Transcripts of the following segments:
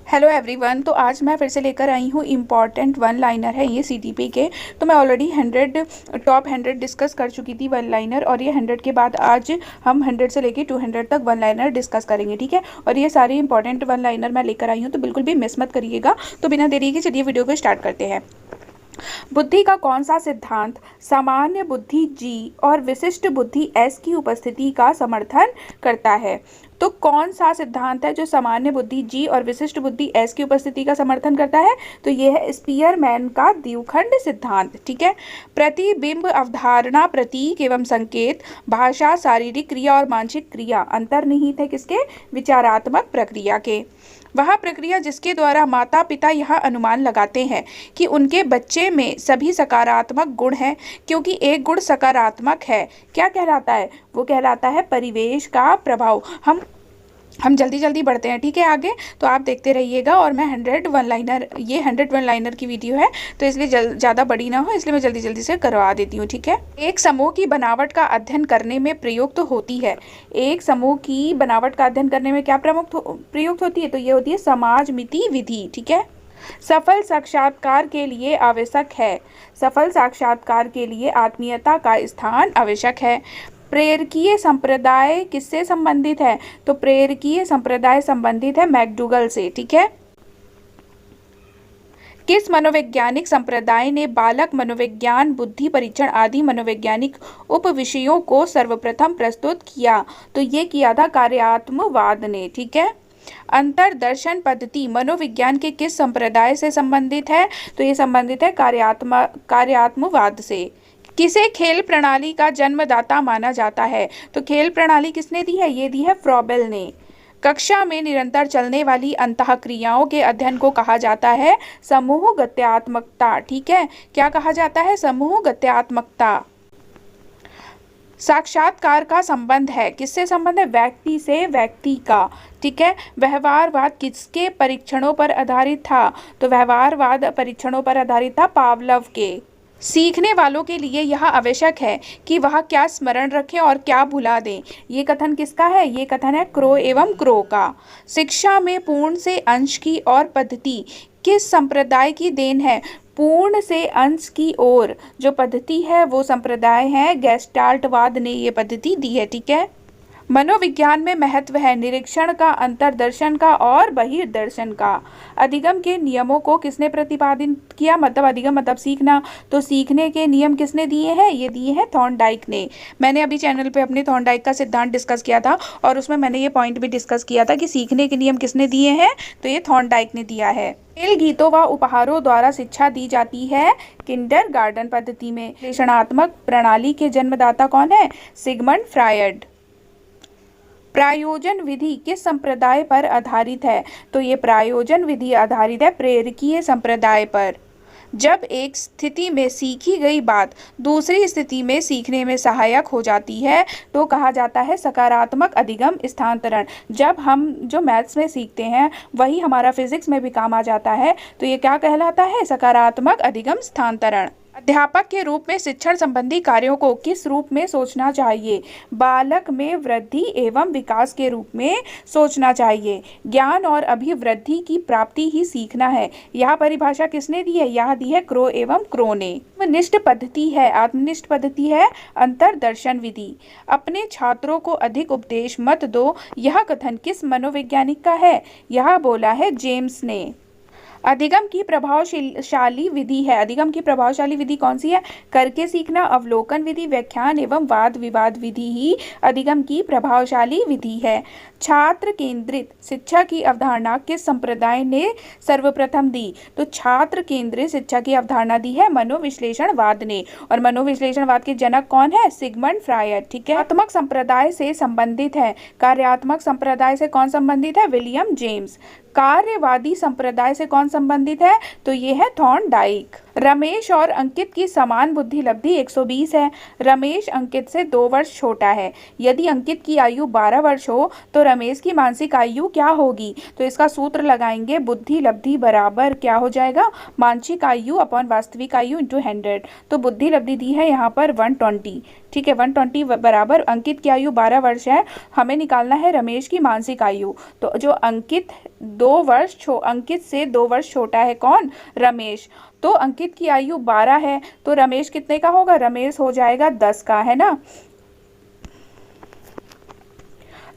Hello everyone. तो आज मैं फिर से लेकर आई हूँ इम्पॉर्टेंट वन लाइनर है ये सीटीपी के। तो मैं ऑलरेडी 100 डिस्कस कर चुकी थी वन लाइनर, और ये 100 के बाद आज हम 100 से लेके 200 तक वन लाइनर डिस्कस करेंगे, ठीक है। और ये सारी इंपॉर्टेंट वन लाइनर मैं लेकर आई हूँ, तो बिल्कुल भी मिस मत करिएगा। तो बिना देरी के चलिए वीडियो को स्टार्ट करते हैं। बुद्धि का कौन सा सिद्धांत सामान्य बुद्धि जी और विशिष्ट बुद्धि एस की उपस्थिति का समर्थन करता है? तो कौन सा सिद्धांत है जो सामान्य बुद्धि जी और विशिष्ट बुद्धि एस की उपस्थिति का समर्थन करता है? तो यह है स्पीयरमैन का द्विखंड सिद्धांत, ठीक है। प्रतिबिंब, अवधारणा, प्रतीक एवं संकेत, भाषा, शारीरिक क्रिया और मानसिक क्रिया अंतर्निहित है किसके? विचारात्मक प्रक्रिया के। वह प्रक्रिया जिसके द्वारा माता पिता यह अनुमान लगाते हैं कि उनके बच्चे में सभी सकारात्मक गुण हैं, क्योंकि एक गुण सकारात्मक है, क्या कहलाता है? वो कहलाता है परिवेश का प्रभाव। हम जल्दी जल्दी बढ़ते हैं, ठीक है, आगे। तो आप देखते रहिएगा। और मैं 100 वन लाइनर की वीडियो है, तो इसलिए ज़्यादा बड़ी ना हो, इसलिए मैं जल्दी जल्दी से करवा देती हूँ, ठीक है। एक समूह की बनावट का अध्ययन करने में प्रयुक्त होती है। एक समूह की बनावट का अध्ययन करने में क्या प्रयुक्त होती है? तो ये होती है समाजमिति विधि, ठीक है। सफल साक्षात्कार के लिए आवश्यक है। सफल साक्षात्कार के लिए आत्मीयता का स्थान आवश्यक है। प्रेरकीय संप्रदाय किससे संबंधित है? तो प्रेरकीय संप्रदाय संबंधित है मैकडूगल से, ठीक है। किस मनोवैज्ञानिक संप्रदाय ने बालक मनोविज्ञान, बुद्धि परीक्षण आदि मनोवैज्ञानिक उपविषयों को सर्वप्रथम प्रस्तुत किया? तो ये किया था कार्यात्मवाद ने, ठीक है। अंतरदर्शन पद्धति मनोविज्ञान के किस संप्रदाय से संबंधित है? तो ये संबंधित है कार्यात्मवाद से। किसे खेल प्रणाली का जन्मदाता माना जाता है? तो खेल प्रणाली किसने दी है? ये दी है फ्रॉबेल ने। कक्षा में निरंतर चलने वाली अंतःक्रियाओं के अध्ययन को कहा जाता है समूह गत्यात्मकता, ठीक है। क्या कहा जाता है? समूह गत्यात्मकता। साक्षात्कार का संबंध है, किससे संबंध है? व्यक्ति से व्यक्ति का, ठीक है। व्यवहारवाद किसके परीक्षणों पर आधारित था? तो व्यवहारवाद परीक्षणों पर आधारित था पावलव के। सीखने वालों के लिए यह आवश्यक है कि वह क्या स्मरण रखें और क्या भुला दें। ये कथन किसका है? ये कथन है क्रो एवं क्रो का। शिक्षा में पूर्ण से अंश की और पद्धति किस संप्रदाय की देन है? पूर्ण से अंश की ओर जो पद्धति है वो संप्रदाय है गेस्टाल्टवाद ने ये पद्धति दी है, ठीक है। मनोविज्ञान में महत्व है निरीक्षण का, अंतर्दर्शन का और बहिर्दर्शन का। अधिगम के नियमों को किसने प्रतिपादित किया? मतलब अधिगम मतलब सीखना, तो सीखने के नियम किसने दिए हैं? ये दिए हैं थॉर्नडाइक ने। मैंने अभी चैनल पे अपने थॉर्नडाइक का सिद्धांत डिस्कस किया था, और उसमें मैंने ये पॉइंट भी डिस्कस किया था कि सीखने के नियम किसने दिए हैं, तो ये थॉर्नडाइक ने दिया है। खेल, गीतों व उपहारों द्वारा शिक्षा दी जाती है किंडरगार्टन पद्धति में। विश्लेषणात्मक प्रणाली के जन्मदाता कौन है? Sigmund Freud. प्रायोजन विधि किस संप्रदाय पर आधारित है? तो ये प्रायोजन विधि आधारित है प्रेरकीय संप्रदाय पर। जब एक स्थिति में सीखी गई बात दूसरी स्थिति में सीखने में सहायक हो जाती है तो कहा जाता है सकारात्मक अधिगम स्थानांतरण। जब हम जो मैथ्स में सीखते हैं वही हमारा फिजिक्स में भी काम आ जाता है, तो ये क्या कहलाता है? सकारात्मक अधिगम स्थानांतरण। अध्यापक के रूप में शिक्षण संबंधी कार्यों को किस रूप में सोचना चाहिए? बालक में वृद्धि एवं विकास के रूप में सोचना चाहिए। ज्ञान और अभिवृद्धि की प्राप्ति ही सीखना है। यह परिभाषा किसने दी है? यह दी है क्रो एवं क्रो ने। आत्मनिष्ठ पद्धति है अंतरदर्शन विधि। अपने छात्रों को अधिक उपदेश मत दो, यह कथन किस मनोवैज्ञानिक का है? यह बोला है जेम्स ने। अधिगम की प्रभावशाली विधि है। अधिगम की प्रभावशाली विधि कौन सी है? करके सीखना, अवलोकन विधि, व्याख्यान एवं वाद विवाद विधि ही अधिगम की प्रभावशाली विधि है। छात्र केंद्रित शिक्षा की अवधारणा किस संप्रदाय ने सर्वप्रथम दी? तो छात्र केंद्रित शिक्षा की अवधारणा दी है मनोविश्लेषणवाद ने। और मनोविश्लेषणवाद के जनक कौन है? सिगमंड फ्रायड, ठीक है। कार्यात्मक संप्रदाय से संबंधित है। कार्यात्मक संप्रदाय से कौन संबंधित है? William James. कार्यवादी संप्रदाय से कौन संबंधित है? तो ये है थॉर्नडाइक। रमेश और अंकित की समान बुद्धि लब्धि 120 है। रमेश अंकित से 2 वर्ष छोटा है। यदि अंकित की आयु 12 वर्ष हो तो रमेश की मानसिक आयु क्या होगी? तो इसका सूत्र लगाएंगे, बुद्धि लब्धि बराबर क्या हो जाएगा? मानसिक आयु अपॉन वास्तविक आयु इंटू 100। तो बुद्धि लब्धि दी है यहाँ पर 120, ठीक है। 120 बराबर अंकित की आयु 12 वर्ष है, हमें निकालना है रमेश की मानसिक आयु। तो जो अंकित से 2 वर्ष छोटा है कौन? रमेश। तो अंकित की आयु 12 है, तो रमेश कितने का होगा? रमेश हो जाएगा 10 का, है ना।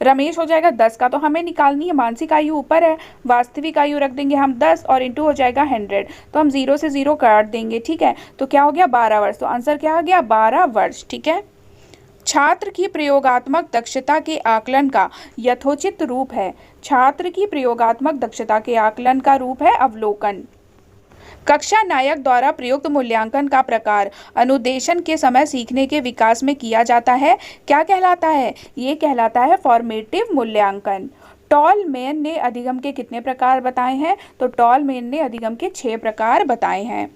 रमेश हो जाएगा 10 का। तो हमें निकालनी है मानसिक आयु ऊपर है, वास्तविक आयु रख देंगे हम 10 और इंटू हो जाएगा 100। तो हम 0 से 0 काट देंगे, ठीक है। तो क्या हो गया? 12 वर्ष। तो आंसर क्या आ गया? 12 वर्ष, ठीक है। छात्र की प्रयोगात्मक दक्षता के आकलन का यथोचित रूप है। छात्र की प्रयोगात्मक दक्षता के आकलन का रूप है अवलोकन। कक्षा नायक द्वारा प्रयुक्त मूल्यांकन का प्रकार अनुदेशन के समय सीखने के विकास में किया जाता है, क्या कहलाता है? ये कहलाता है फॉर्मेटिव मूल्यांकन। टॉलमैन ने अधिगम के कितने प्रकार बताए हैं? तो टॉलमैन ने अधिगम के 6 प्रकार बताए हैं।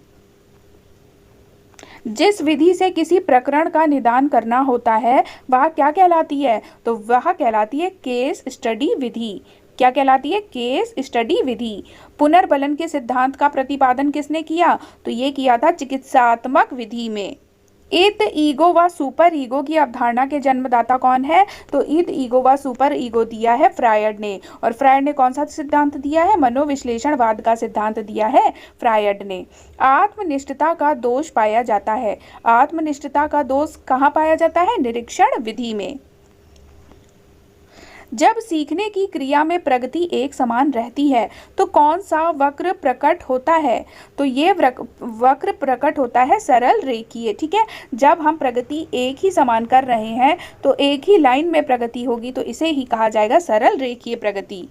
जिस विधि से किसी प्रकरण का निदान करना होता है वह क्या कहलाती है? तो वह कहलाती है केस स्टडी विधि। क्या कहलाती है? केस स्टडी विधि। पुनर्बलन के सिद्धांत का प्रतिपादन किसने किया? तो ये किया था चिकित्सात्मक विधि में। ईद ईगो व सुपर ईगो की अवधारणा के जन्मदाता कौन है? तो ईद ईगो व सुपर ईगो दिया है फ्रायड ने। और फ्रायड ने कौन सा सिद्धांत दिया है? मनोविश्लेषणवाद का सिद्धांत दिया है फ्रायड ने। आत्मनिष्ठता का दोष पाया जाता है। आत्मनिष्ठता का दोष कहाँ पाया जाता है? निरीक्षण विधि में। जब सीखने की क्रिया में प्रगति एक समान रहती है तो कौन सा वक्र प्रकट होता है? तो ये वक्र प्रकट होता है सरल रेखीय, ठीक है। जब हम प्रगति एक ही समान कर रहे हैं तो एक ही लाइन में प्रगति होगी, तो इसे ही कहा जाएगा सरल रेखीय प्रगति।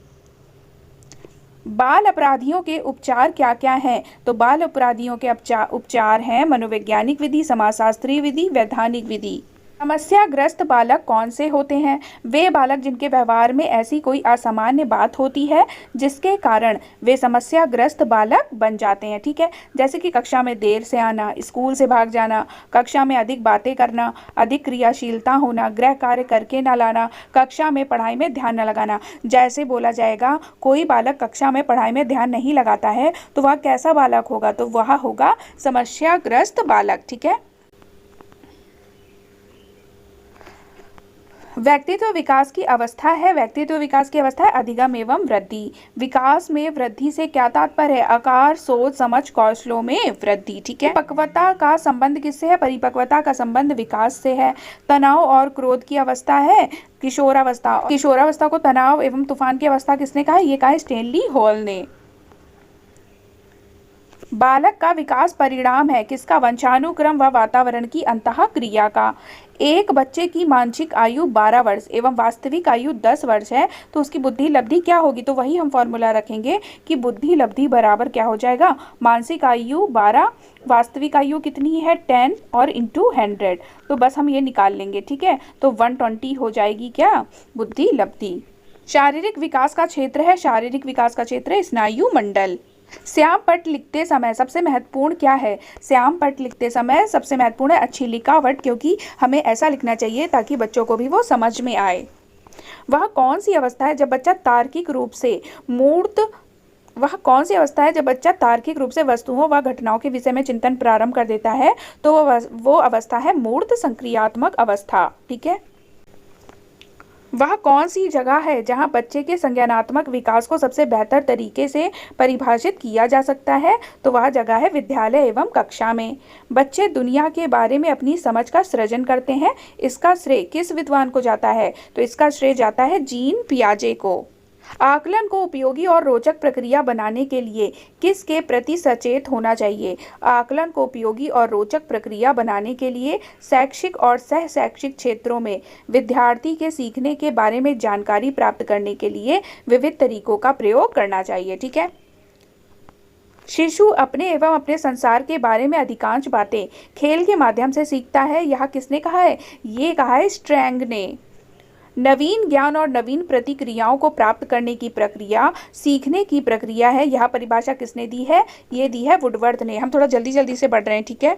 बाल अपराधियों के उपचार क्या क्या हैं? तो बाल अपराधियों के उपचार हैं मनोवैज्ञानिक विधि, समाजशास्त्रीय विधि, वैधानिक विधि। समस्याग्रस्त बालक कौन से होते हैं? वे बालक जिनके व्यवहार में ऐसी कोई असामान्य बात होती है जिसके कारण वे समस्याग्रस्त बालक बन जाते हैं, ठीक है। जैसे कि कक्षा में देर से आना, स्कूल से भाग जाना, कक्षा में अधिक बातें करना, अधिक क्रियाशीलता होना, गृह कार्य करके न लाना, कक्षा में पढ़ाई में ध्यान न लगाना। जैसे बोला जाएगा कोई बालक कक्षा में पढ़ाई में ध्यान नहीं लगाता है तो वह कैसा बालक होगा? तो वह होगा समस्याग्रस्त बालक, ठीक है। व्यक्तित्व विकास की अवस्था है। व्यक्तित्व विकास की अवस्था है अधिगम एवं वृद्धि। विकास में वृद्धि से क्या तात्पर्य है? आकार, सोच, समझ, कौशलों में वृद्धि, ठीक है। परिपक्वता का संबंध किससे है? परिपक्वता का संबंध विकास से है। तनाव और क्रोध की अवस्था है किशोरावस्था। किशोरावस्था को तनाव एवं तूफान की अवस्था किसने कहा? ये कहा स्टेनली हॉल ने। बालक का विकास परिणाम है किसका? वंशानुक्रम व वातावरण की अंतःक्रिया का। एक बच्चे की मानसिक आयु 12 वर्ष एवं वास्तविक आयु 10 वर्ष है तो उसकी बुद्धि लब्धि क्या होगी? तो वही हम फॉर्मूला रखेंगे कि बुद्धि लब्धि बराबर क्या हो जाएगा? मानसिक आयु 12, वास्तविक आयु कितनी है? 10 और इंटू 100। तो बस हम ये निकाल लेंगे, ठीक है। तो 120 हो जाएगी क्या? बुद्धि लब्धि। शारीरिक विकास का क्षेत्र है, शारीरिक विकास का क्षेत्र है स्नायु मंडल। श्याम पट लिखते समय सबसे महत्वपूर्ण क्या है? श्याम पट लिखते समय सबसे महत्वपूर्ण है अच्छी लिखावट, क्योंकि हमें ऐसा लिखना चाहिए ताकि बच्चों को भी वो समझ में आए। वह कौन सी अवस्था है जब बच्चा तार्किक रूप से वस्तुओं व घटनाओं के विषय में चिंतन प्रारंभ कर देता है? तो वो अवस्था है मूर्त संक्रियात्मक अवस्था, ठीक है। वह कौन सी जगह है जहां बच्चे के संज्ञानात्मक विकास को सबसे बेहतर तरीके से परिभाषित किया जा सकता है? तो वह जगह है विद्यालय एवं कक्षा में। बच्चे दुनिया के बारे में अपनी समझ का सृजन करते हैं, इसका श्रेय किस विद्वान को जाता है? तो इसका श्रेय जाता है जीन पियाजे को। आकलन को उपयोगी और रोचक प्रक्रिया बनाने के लिए किसके प्रति सचेत होना चाहिए? आकलन को उपयोगी और रोचक प्रक्रिया बनाने के लिए शैक्षिक और सह शैक्षिक क्षेत्रों में विद्यार्थी के सीखने के बारे में जानकारी प्राप्त करने के लिए विविध तरीकों का प्रयोग करना चाहिए, ठीक है। शिशु अपने एवं अपने संसार के बारे में अधिकांश बातें खेल के माध्यम से सीखता है, यह किसने कहा है? ये कहा है स्ट्रैंग ने। नवीन ज्ञान और नवीन प्रतिक्रियाओं को प्राप्त करने की प्रक्रिया सीखने की प्रक्रिया है, यह परिभाषा किसने दी है? ये दी है वुडवर्थ ने। हम थोड़ा जल्दी जल्दी से बढ़ रहे हैं, ठीक है।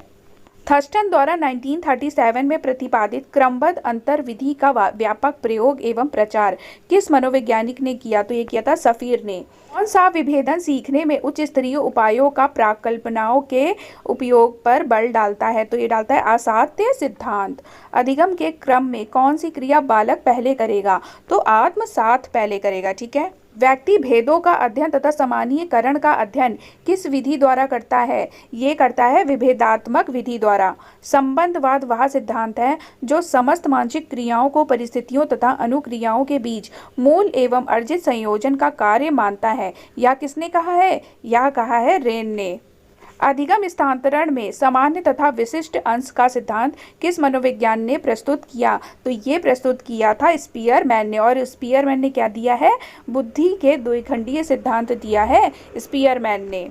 थर्स्टन द्वारा 1937 में प्रतिपादित क्रमबद्ध अंतर विधि का व्यापक प्रयोग एवं प्रचार किस मनोवैज्ञानिक ने किया? तो ये किया था सफीर ने। कौन सा विभेदन सीखने में उच्च स्तरीय उपायों का प्राकल्पनाओं के उपयोग पर बल डालता है? तो ये डालता है असाध्य सिद्धांत। अधिगम के क्रम में कौन सी क्रिया बालक पहले करेगा? तो आत्मसात पहले करेगा। ठीक है। व्यक्ति भेदों का अध्ययन तथा सामान्यीकरण का अध्ययन किस विधि द्वारा करता है? ये करता है विभेदात्मक विधि द्वारा। संबंधवाद वह सिद्धांत है जो समस्त मानसिक क्रियाओं को परिस्थितियों तथा अनुक्रियाओं के बीच मूल एवं अर्जित संयोजन का कार्य मानता है। यह किसने कहा है? यह कहा है रेन ने। अधिगम स्थानांतरण में सामान्य तथा विशिष्ट अंश का सिद्धांत किस मनोविज्ञान ने प्रस्तुत किया? तो ये प्रस्तुत किया था स्पीयरमैन ने। और स्पीयरमैन ने क्या दिया है? बुद्धि के द्विखंडीय सिद्धांत दिया है स्पीयरमैन ने।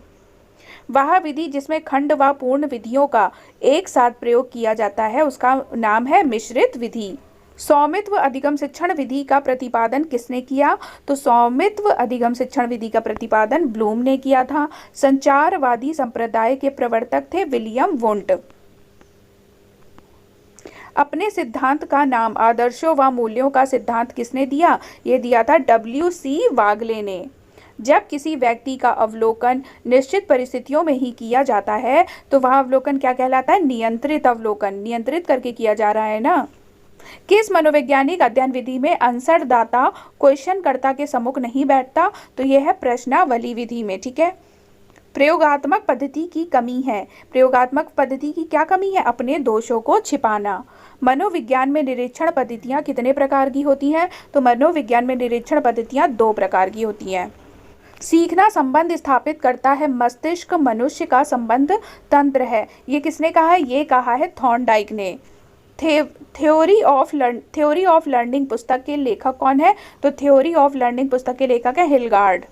वह विधि जिसमें खंड व पूर्ण विधियों का एक साथ प्रयोग किया जाता है उसका नाम है मिश्रित विधि। स्वामित्व अधिगम शिक्षण विधि का प्रतिपादन किसने किया? तो स्वामित्व अधिगम शिक्षण विधि का प्रतिपादन ब्लूम ने किया था। संचारवादी संप्रदाय के प्रवर्तक थे विलियम वुंट। अपने सिद्धांत का नाम आदर्शों व मूल्यों का सिद्धांत किसने दिया? ये दिया था W.C. वागले ने। जब किसी व्यक्ति का अवलोकन निश्चित परिस्थितियों में ही किया जाता है तो वह अवलोकन क्या कहलाता है? नियंत्रित अवलोकन। नियंत्रित करके किया जा रहा है ना। किस मनोवैज्ञानिक अध्ययन विधि में आंसरदाता क्वेश्चनकर्ता के सम्मुख नहीं बैठता? तो यह है प्रश्नावली विधि में। ठीक है। प्रयोगात्मक पद्धति की कमी है। प्रयोगात्मक पद्धति की क्या कमी है? अपने दोषों को छिपाना। मनोविज्ञान में निरीक्षण पद्धतियां कितने प्रकार की होती हैं? तो मनोविज्ञान में निरीक्षण पद्धतियां 2 प्रकार की होती हैं। सीखना संबंध स्थापित करता है। मस्तिष्क मनुष्य का संबंध तंत्र है। ये किसने कहा है? ये कहा है थॉर्नडाइक ने। थ्योरी ऑफ लर्निंग पुस्तक के लेखक कौन है? तो थ्योरी ऑफ लर्निंग पुस्तक के लेखक है हिलगार्ड।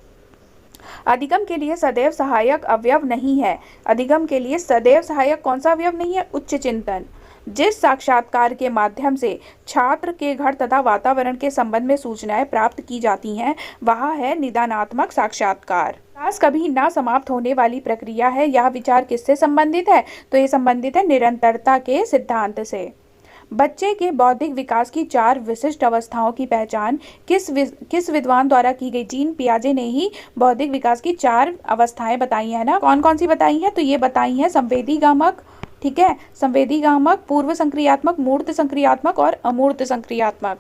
अधिगम के लिए सदैव सहायक अवयव नहीं है। अधिगम के लिए सदैव सहायक कौन सा अवयव नहीं है? उच्च चिंतन। जिस साक्षात्कार के माध्यम से छात्र के घर तथा वातावरण के संबंध में सूचनाएं प्राप्त की जाती हैं वह है निदानात्मक साक्षात्कार। विकास कभी ना समाप्त होने वाली प्रक्रिया है। यह विचार किससे संबंधित है? तो ये संबंधित है निरंतरता के सिद्धांत से। बच्चे के बौद्धिक विकास की 4 विशिष्ट अवस्थाओं की पहचान किस विद्वान द्वारा की गई? जीन पियाजे ने ही बौद्धिक विकास की 4 अवस्थाएं बताई है ना। कौन कौन सी बताई हैं? तो ये बताई हैं संवेदीगामक, ठीक है, संवेदीगामक, पूर्व संक्रियात्मक, मूर्त संक्रियात्मक और अमूर्त संक्रियात्मक।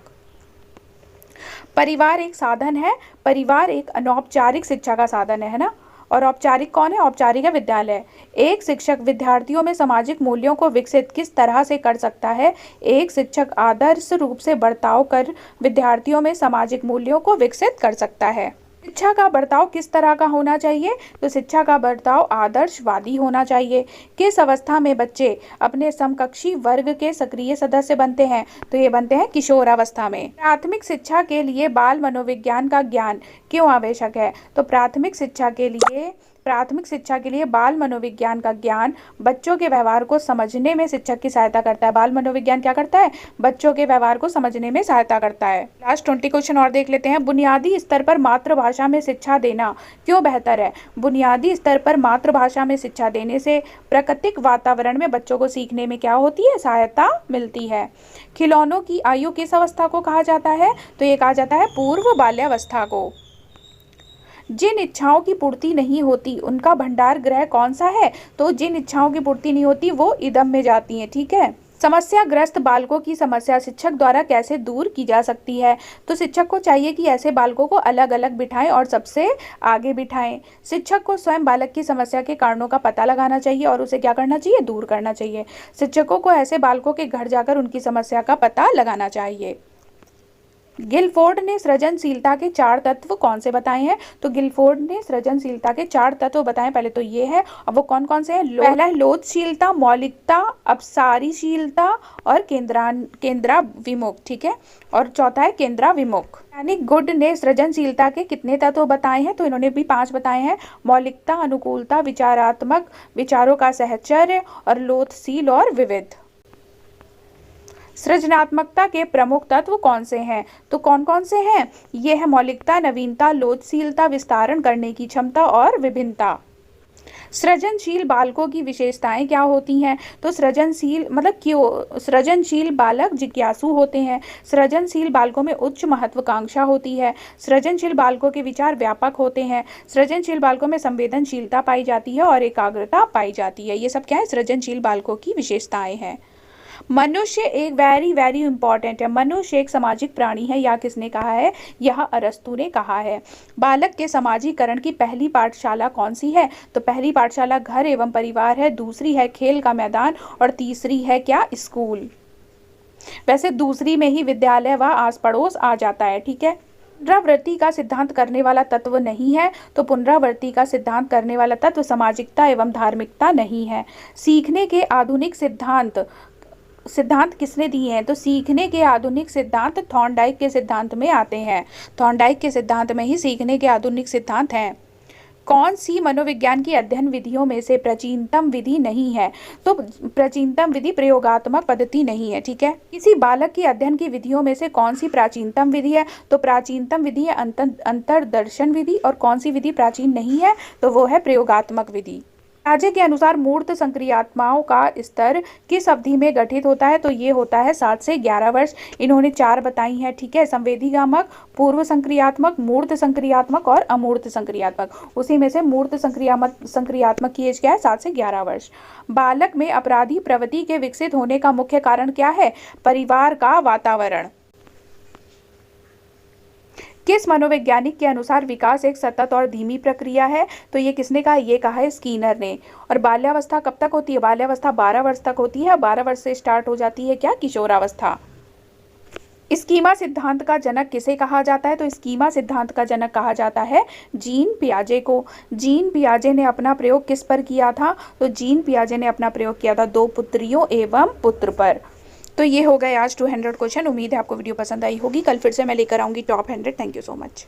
परिवार एक साधन है। परिवार एक अनौपचारिक शिक्षा का साधन है ना। और औपचारिक कौन है? औपचारिक है विद्यालय। एक शिक्षक विद्यार्थियों में सामाजिक मूल्यों को विकसित किस तरह से कर सकता है? एक शिक्षक आदर्श रूप से बर्ताव कर विद्यार्थियों में सामाजिक मूल्यों को विकसित कर सकता है। शिक्षा का बर्ताव किस तरह का होना चाहिए? तो शिक्षा का बर्ताव आदर्शवादी होना चाहिए। किस अवस्था में बच्चे अपने समकक्षी वर्ग के सक्रिय सदस्य बनते हैं? तो ये बनते हैं किशोरावस्था में। प्राथमिक शिक्षा के लिए बाल मनोविज्ञान का ज्ञान क्यों आवश्यक है? तो प्राथमिक शिक्षा के लिए बाल मनोविज्ञान का ज्ञान बच्चों के व्यवहार को समझने में शिक्षक की सहायता करता है। बाल मनोविज्ञान क्या करता है? बच्चों के व्यवहार को समझने में सहायता करता है। लास्ट 20 क्वेश्चन और देख लेते हैं। बुनियादी स्तर पर मातृभाषा में शिक्षा देना क्यों बेहतर है? बुनियादी स्तर पर मातृभाषा में शिक्षा देने से प्राकृतिक वातावरण में बच्चों को सीखने में क्या होती है? सहायता मिलती है। खिलौनों की आयु किस अवस्था को कहा जाता है? तो ये कहा जाता है पूर्व बाल्यावस्था को। जिन इच्छाओं की पूर्ति नहीं होती उनका भंडार गृह कौन सा है? तो जिन इच्छाओं की पूर्ति नहीं होती वो इदम में जाती हैं। ठीक है। समस्याग्रस्त बालकों की समस्या शिक्षक द्वारा कैसे दूर की जा सकती है? तो शिक्षक को चाहिए कि ऐसे बालकों को अलग अलग बिठाएं और सबसे आगे बिठाएं। शिक्षक को स्वयं बालक की समस्या के कारणों का पता लगाना चाहिए और उसे क्या करना चाहिए? दूर करना चाहिए। शिक्षकों को ऐसे बालकों के घर जाकर उनकी समस्या का पता लगाना चाहिए। गिलफोर्ड ने सृजनशीलता के 4 तत्व कौन से बताए हैं? तो गिलफोर्ड ने सृजनशीलता के 4 तत्व बताए। पहले तो ये है, अब वो कौन कौन से हैं? पहला है लोचशीलता, मौलिकता, अपसारीशीलता और केंद्राभिमुख। ठीक है। और चौथा है केंद्राभिमुख। यानी गुड ने सृजनशीलता के कितने तत्व बताए हैं? तो इन्होंने भी 5 बताए हैं। मौलिकता, अनुकूलता, विचारात्मक, विचारों का सहचर्य और लोचशील और विविध। सृजनात्मकता के प्रमुख तत्व कौन से हैं? तो कौन कौन से हैं? ये है मौलिकता, नवीनता, लोचशीलता, विस्तारण करने की क्षमता और विभिन्नता। सृजनशील बालकों की विशेषताएं क्या होती हैं? तो सृजनशील मतलब क्यों सृजनशील बालक जिज्ञासु होते हैं। सृजनशील बालकों में उच्च महत्वाकांक्षा होती है। सृजनशील बालकों के विचार व्यापक होते हैं। सृजनशील बालकों में संवेदनशीलता पाई जाती है और एकाग्रता पाई जाती है। ये सब क्या है? सृजनशील बालकों की विशेषताएं हैं। मनुष्य एक वेरी वेरी इंपॉर्टेंट है। मनुष्य एक सामाजिक प्राणी है। यह किसने कहा है? यह अरस्तू ने कहा है। बालक के समाजीकरण की पहली पाठशाला कौन सी है? तो पहली पाठशाला घर एवं परिवार है, दूसरी है खेल का मैदान और तीसरी है क्या? स्कूल। वैसे दूसरी में ही विद्यालय व आस पड़ोस आ जाता है। ठीक है। पुनरावृत्ति का सिद्धांत करने वाला तत्व नहीं है। तो पुनरावृत्ति का सिद्धांत करने वाला तत्व सामाजिकता एवं धार्मिकता नहीं है। सीखने के आधुनिक सिद्धांत किसने दिए हैं? तो सीखने के आधुनिक सिद्धांत थॉर्नडाइक के सिद्धांत में आते हैं। थॉर्नडाइक के सिद्धांत में ही सीखने के आधुनिक सिद्धांत हैं। कौन सी मनोविज्ञान की अध्ययन विधियों में से प्राचीनतम विधि नहीं है? तो प्राचीनतम विधि प्रयोगात्मक पद्धति नहीं है। ठीक है। किसी बालक की अध्ययन की विधियों में से कौन सी प्राचीनतम विधि है? तो प्राचीनतम विधि है अंतर्दर्शन विधि। और कौन सी विधि प्राचीन नहीं है? तो वो है प्रयोगात्मक विधि। पियाजे के अनुसार मूर्त संक्रियात्माओं का स्तर किस अवधि में गठित होता है? तो ये होता है 7 से 11 वर्ष। इन्होंने 4 बताई हैं। ठीक है। संवेदीगामक, पूर्व संक्रियात्मक, मूर्त संक्रियात्मक और अमूर्त संक्रियात्मक। उसी में से मूर्त संक्रियात्मक की एज क्या है? 7 से 11 वर्ष। बालक में अपराधी प्रवृत्ति के विकसित होने का मुख्य कारण क्या है? परिवार का वातावरण। किस मनोवैज्ञानिक के अनुसार विकास एक सतत और धीमी प्रक्रिया है? तो ये किसने कहा? ये कहा है स्कीनर ने। और बाल्यावस्था कब तक होती है? बाल्यावस्था 12 वर्ष तक होती है। 12 वर्ष से स्टार्ट हो जाती है क्या? किशोरावस्था। स्कीमा सिद्धांत का जनक किसे कहा जाता है? तो स्कीमा सिद्धांत का जनक कहा जाता है जीन पियाजे को। जीन पियाजे ने अपना प्रयोग किस पर किया था? तो जीन पियाजे ने अपना प्रयोग किया था 2 पुत्रियों एवं पुत्र पर। तो ये हो गए आज 200 क्वेश्चन। उम्मीद है आपको वीडियो पसंद आई होगी। कल फिर से मैं लेकर आऊंगी top 100। Thank you so much.